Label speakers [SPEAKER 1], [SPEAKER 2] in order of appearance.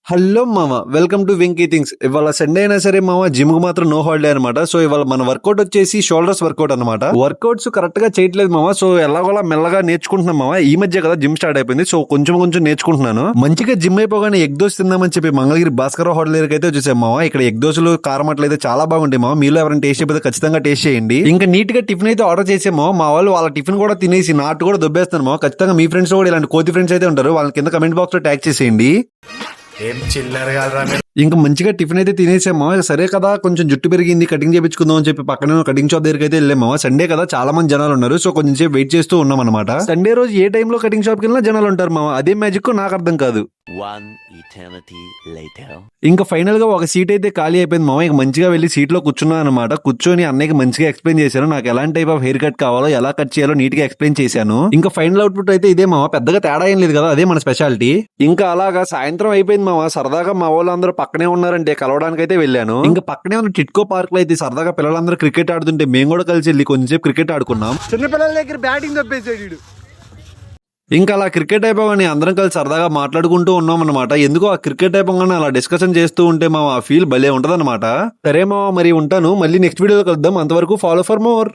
[SPEAKER 1] Hello మామ, welcome to Venky things. ఇవాళ Sunday అయినా సరే మామ, జిమ్ కు మాత్రం నో హాలిడే అనమాట. సో ఇవాళ మన వర్కౌట్ వచ్చేసి షోల్డర్స్ వర్కౌట్ అనమాట. వర్కౌట్స్ కరెక్ట్ గా చేయట్లేదు మామ, సో ఎలాగోలా మెల్లగా నేర్చుకుంటున్నాం మామ. ఈ మధ్య కదా జిమ్ స్టార్ట్ అయిపోయింది, సో కొంచెం నేర్చుకుంటున్నాను. మంచిగా జిమ్ అయిపోగానే ఎగ్ దోశ తిందామని చెప్పి మంగళగిరి భాస్కర్ హోటల్ దగ్గరికి అయితే వచ్చేసాం మామ. ఇక్కడ ఎగ్ దోశలు కారం అట్లయితే చాలా బాగుంటాయి మామ. మీలో ఎవరైనా టేస్ట్ అయిపోతే ఖచ్చితంగా టేస్ట్ చేయండి. ఇంకా నీట్ గా టిఫిన్ అయితే ఆర్డర్ చేసామో, మా వాళ్ళు వాళ్ళ టిఫిన్ కూడా తినేసి నాటు కూడా దొబ్బేస్తాను మామ. ఖచ్చితంగా మీ ఫ్రెండ్స్ కూడా ఇలాంటి కోతి ఫ్రెండ్స్ అయితే ఉంటారు, వాళ్ళ కింద కమెంట్ బాక్స్ లో ట్యాగ్ చేసేయండి.
[SPEAKER 2] ఏం చిల్లర కాదురా మీరు.
[SPEAKER 1] ఇంకా మంచిగా టిఫిన్ అయితే తినేసామో. సరే కదా, కొంచెం జుట్టు పెరిగింది, కటింగ్ చేయించుకుందాం అని చెప్పి పక్కన కటింగ్ షాప్ దగ్గరికి అయితే వెళ్ళామో. సండే కదా, చాలా మంది జనాలు ఉన్నారు, సో కొంచెం సేపు వెయిట్ చేస్తూ ఉన్నాం అనమాట. సండే రోజు ఏ టైంలో కటింగ్ షాప్ కి వెళ్ళినా జనాలు ఉంటారు మామ. అదే మ్యాజిక్ నాకు అర్థం కాదు. ఇంకా ఫైనల్ గా ఒక సీట్ అయితే ఖాళీ అయిపోయింది మామ. ఇంకా మంచిగా వెళ్లి సీట్ లో కూర్చున్నాను అనమాట. కూర్చొని అన్నయ్యకి మంచిగా ఎక్స్ప్లెయిన్ చేశాను, నాకు ఎలాంటి టైప్ ఆఫ్ హెయిర్ కట్ కావాలో, ఎలా కట్ చేయాలో నీట్ గా ఎక్స్ప్లెయిన్ చేశాను. ఇంకా ఫైనల్ అవుట్పుట్ అయితే ఇదే మామ, పెద్దగా తేడా ఏం లేదు కదా, అదే మన స్పెషాలిటీ. ఇంకా అలాగా సాయంత్రం అయిపోయింది మామ. సరదాగా మా వాళ్ళందరూ పక్కనే ఉన్నారంటే కలవడానికి అయితే వెళ్ళాను. ఇంకా పక్కనే ఉన్న టిట్కో పార్క్ లో అయితే సరదాగా పిల్లలందరూ క్రికెట్ ఆడుతుంటే మేము కూడా కలిసి వెళ్ళి కొంచెంసేపు క్రికెట్ ఆడుకున్నాం.
[SPEAKER 2] చిన్న పిల్లల దగ్గర బ్యాటింగ్ తప్పేసాడు.
[SPEAKER 1] ఇంకా అలా క్రికెట్ అయిపోగానే అందరం కలిసి సరదాగా మాట్లాడుకుంటూ ఉన్నాం అనమాట. ఎందుకో ఆ క్రికెట్ అయిపోగానే అలా డిస్కషన్ చేస్తూ ఉంటే మా ఫీల్ భలే ఉంటది అనమాట. సరే మామ, మరి ఉంటాను, మళ్ళీ నెక్స్ట్ వీడియోలో కలుద్దాం. అంతవరకు ఫాలో ఫర్ మోర్.